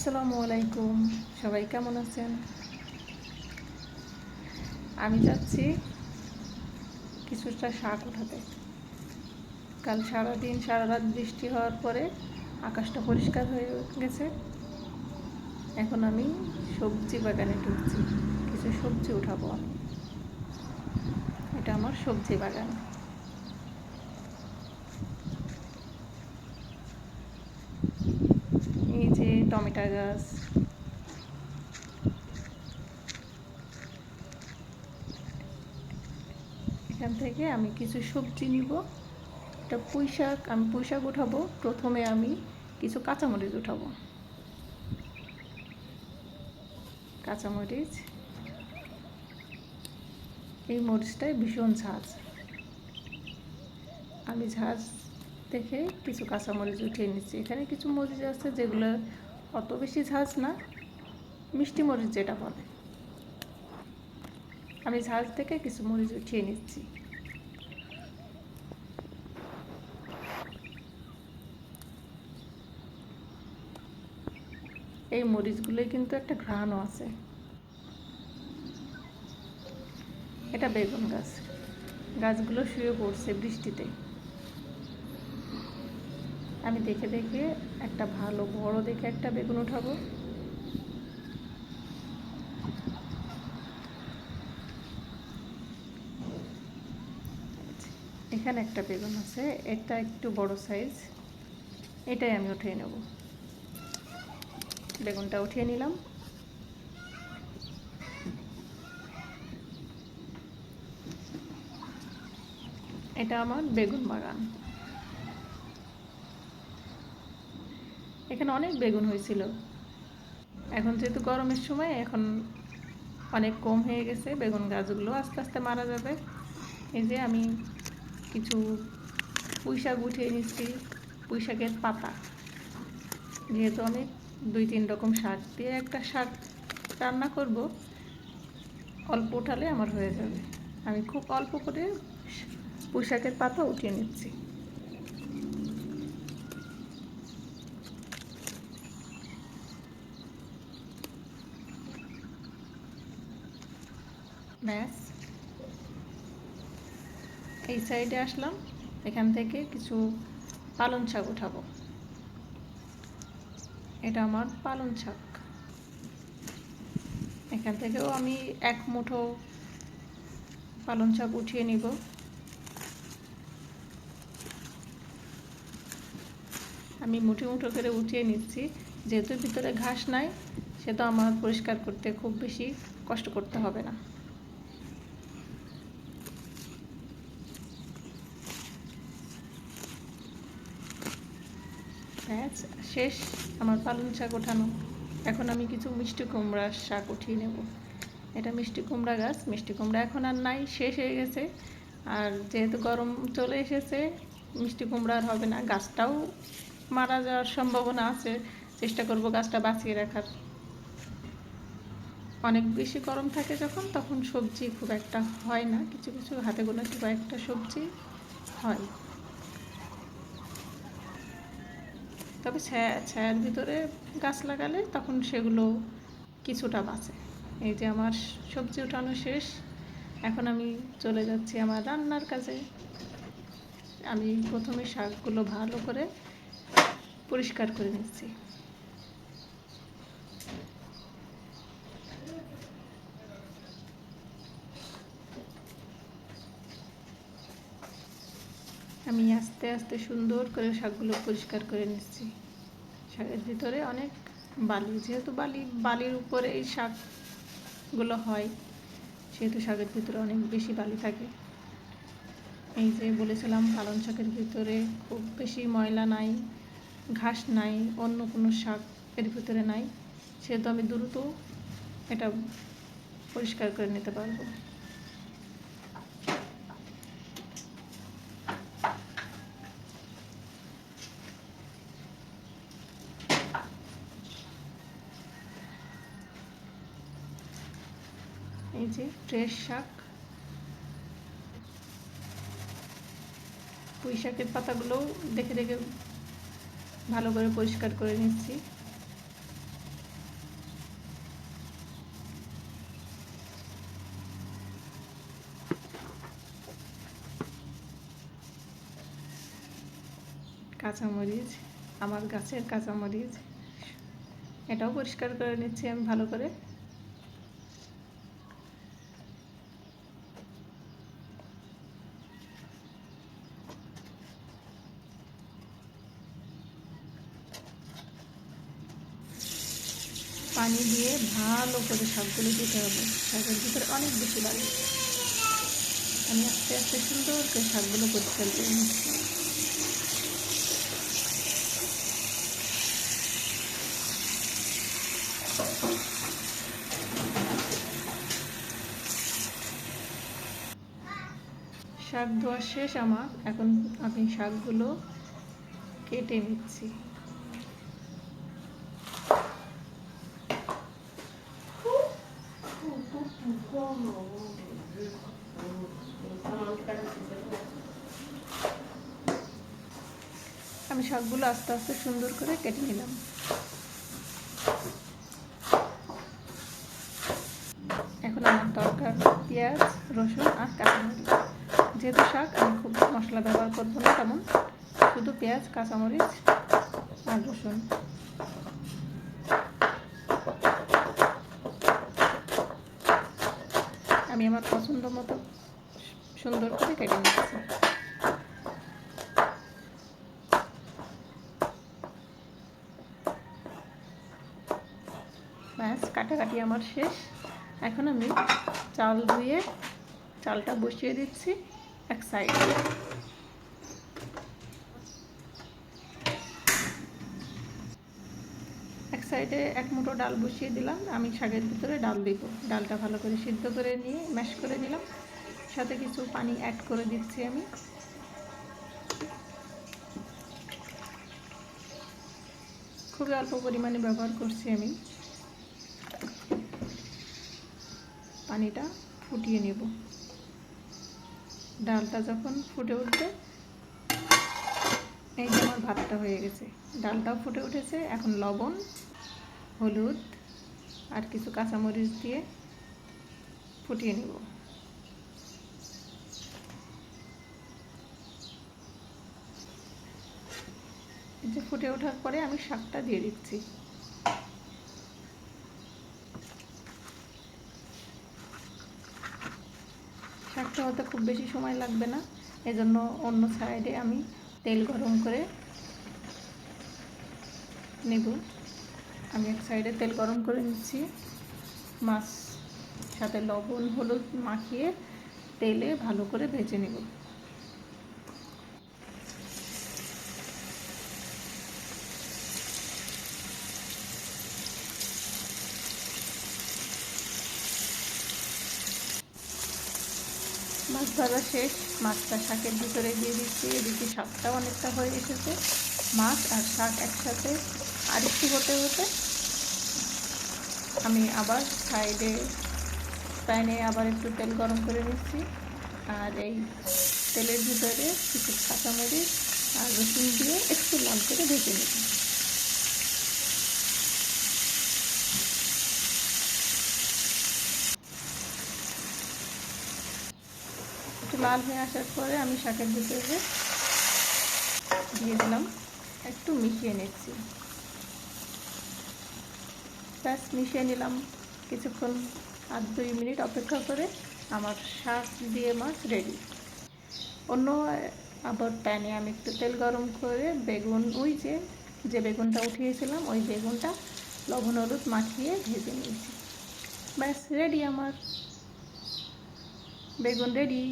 আসসালামু আলাইকুম, সবাই কেমন আছেন? আমি যাচ্ছি কিছুটা শাক উঠাতে। কাল সারাদিন সারা রাত বৃষ্টি হওয়ার পরে আকাশটা পরিষ্কার হয়ে গেছে। এখন আমি সবজি বাগানে ঢুকছি, কিছু সবজি উঠাবো আমি। এটা আমার সবজি বাগান। এই যে টমেটো গাছ, এখান থেকে আমি কিছু সবজি নিব। এটা আমি পুঁই শাক উঠাবো। প্রথমে আমি কিছু কাঁচামরিচ উঠাবো। কাঁচামরিচ, এই মরিচটাই ভীষণ ঝাঁজ। আমি ঝাঁজ দেখে কিছু কাঁচামরিচ উঠিয়ে নিচ্ছি। এখানে কিছু মরিচ আছে যেগুলো অত বেশি ঝাঁজ না, মিষ্টি মরিচ যেটা বলে। আমি ঝাঁজ থেকে কিছু মরিচ উঠিয়ে নিচ্ছি। এই মরিচগুলোই কিন্তু একটা ঘ্রাণও আছে। এটা বেগুন গাছ, গাছগুলো শুয়ে পড়ছে বৃষ্টিতে। আমি দেখে দেখে একটা ভালো বড় দেখে একটা বেগুন উঠাবো। এখানে একটা বেগুন আছে, এটা একটু বড় সাইজ, এটাই আমি উঠিয়ে নেব। বেগুনটা উঠিয়ে নিলাম। এটা আমার বেগুন বাগান। এখানে অনেক বেগুন হয়েছিল। এখন যেহেতু গরমের সময়, এখন অনেক কম হয়ে গেছে। বেগুন গাছগুলো আস্তে আস্তে মারা যাবে। এই যে আমি কিছু পুঁই শাক উঠিয়ে নিচ্ছি, পুঁই শাকের পাতা। যেহেতু আমি 2-3 রকম শাক দিয়ে একটা শাক রান্না করব, অল্প উঠালে আমার হয়ে যাবে। আমি খুব অল্প করে পুঁই শাকের পাতা উঠিয়ে নিচ্ছি। ব্যাস, এই সাইডে আসলাম। এখান থেকে কিছু পালং শাক উঠাবো। এটা আমার পালং শাক। এখান থেকেও আমি 1 মুঠো পালং শাক উঠিয়ে নিব। আমি মুঠো মুঠো করে উঠিয়ে নিচ্ছি। যেহেতু ভিতরে ঘাস নাই, সেটা আমার পরিষ্কার করতে খুব বেশি কষ্ট করতে হবে না। ব্যাস, শেষ আমার পালং শাক ওঠানো। এখন আমি কিছু মিষ্টি কুমড়ার শাক উঠিয়ে নেব। এটা মিষ্টি কুমড়া গাছ। মিষ্টি কুমড়া এখন আর নাই, শেষ হয়ে গেছে। আর যেহেতু গরম চলে এসেছে, মিষ্টি কুমড়া আর হবে না। গাছটাও মারা যাওয়ার সম্ভাবনা আছে। চেষ্টা করব গাছটা বাঁচিয়ে রাখার। অনেক বেশি গরম থাকে যখন, তখন সবজি খুব একটা হয় না। কিছু কিছু হাতে গোনা কয়েকটা সবজি হয়। তবে ছায়ার ভিতরে গাছ লাগালে তখন সেগুলো কিছুটা বাঁচে। এই যে আমার সবজি উঠানো শেষ। এখন আমি চলে যাচ্ছি আমার রান্নার কাজে। আমি প্রথমে শাকগুলো ভালো করে পরিষ্কার করে নিচ্ছি। আমি আস্তে আস্তে সুন্দর করে শাকগুলো পরিষ্কার করে নিচ্ছি। শাকের ভিতরে অনেক বালি, যেহেতু বালির উপরে এই শাকগুলো হয়, সেহেতু শাকের ভিতরে অনেক বেশি বালি থাকে। এই যে বলেছিলাম, পালং শাকের ভিতরে খুব বেশি ময়লা নাই, ঘাস নাই, অন্য কোনো শাক এর ভিতরে নাই, সেহেতু আমি দ্রুত এটা পরিষ্কার করে নিতে পারবো। এই যে ফ্রেশ শাক, পুঁই শাকের পাতাগুলোও দেখে দেখে ভালো করে পরিষ্কার করে নিচ্ছি। কাঁচামরিচ, আমার গাছের কাঁচামরিচ, এটাও পরিষ্কার করে নিচ্ছি আমি ভালো করে। পানি দিয়ে ভালো করে শাকগুলো দিতে হবে, শাকের ভিতরে অনেক বেশি লাগে। আমি আস্তে আস্তে সুন্দর করে শাকগুলো পরিষ্কার করে নিচ্ছি। শাক ধোয়া শেষ আমার, এখন আমি শাকগুলো কেটে নিচ্ছি। আমি শাকগুলো আস্তে আস্তে সুন্দর করে কেটে নিলাম। এখন আমার দরকার পেঁয়াজ, রসুন আর কাঁচামরিচ। যেহেতু শাক আমি খুব মশলা ব্যবহার করবো না তেমন, শুধু পেঁয়াজ, কাঁচামরিচ আর রসুন। আমি আমার পছন্দ মতো সুন্দর করে কেটে নিচ্ছি। ব্যাস, কাটাকাটি আমার শেষ। এখন আমি চাল ধুয়ে চালটা বসিয়ে দিচ্ছি এক সাইডে। এক সাইডে এক মুঠো ডাল বসিয়ে দিলাম। আমি শাকের ভিতরে ডাল দিব। ডালটা ভালো করে সিদ্ধ করে নিয়ে ম্যাশ করে নিলাম, সাথে কিছু পানি অ্যাড করে দিচ্ছি আমি। খুবই অল্প পরিমাণে ব্যবহার করছি আমি। পানিটা ফুটিয়ে নেব। ডালটা যখন ফুটে উঠবে, এই যে আমার ভাতটা হয়ে গেছে, ডালটাও ফুটে উঠেছে। এখন লবণ, হলুদ আর কিছু কাঁচামরিচ দিয়ে ফুটিয়ে নেব। এই যে ফুটে ওঠার পরে আমি শাকটা দিয়ে দিচ্ছি। শাকটা হতে খুব বেশি সময় লাগবে না, এজন্য অন্য সাইডে আমি তেল গরম করে নেব। আমি এক সাইডে তেল গরম করে নিচ্ছি। মাছ সাথে লবণ হলুদ মাখিয়ে তেলে ভালো করে ভেজে নেব। মাছ ভাজা শেষ, মাছটা শাকের ভিতরে দিয়ে দিচ্ছি। এদিকে শাকটাও অনেকটা হয়ে এসেছে। মাছ আর শাক একসাথে আরেকটু হতে হতে আমি আবার সাইডে প্যানে আবার একটু তেল গরম করে নিচ্ছি। আর এই তেলের ভিতরে কিছু কাঁচামরিচ আর রসুন দিয়ে একটু লাল করে ভেজে নেব। একটু লাল হয়ে আসার পরে আমি শাকের ভিতরে দিয়ে দিলাম, একটু মিশিয়ে নিচ্ছি। ব্যাস, মিশিয়ে নিলাম। কিছুক্ষণ 8-2 মিনিট অপেক্ষা করে আমার শাক দিয়ে মাছ রেডি। অন্য আবার প্যানে আমি একটু তেল গরম করে বেগুন, ওই যে বেগুনটা উঠিয়েছিলাম ওই বেগুনটা লবণ হলুদ মাখিয়ে ভেজে নিয়েছি। ব্যাস, রেডি আমার বেগুন রেডি।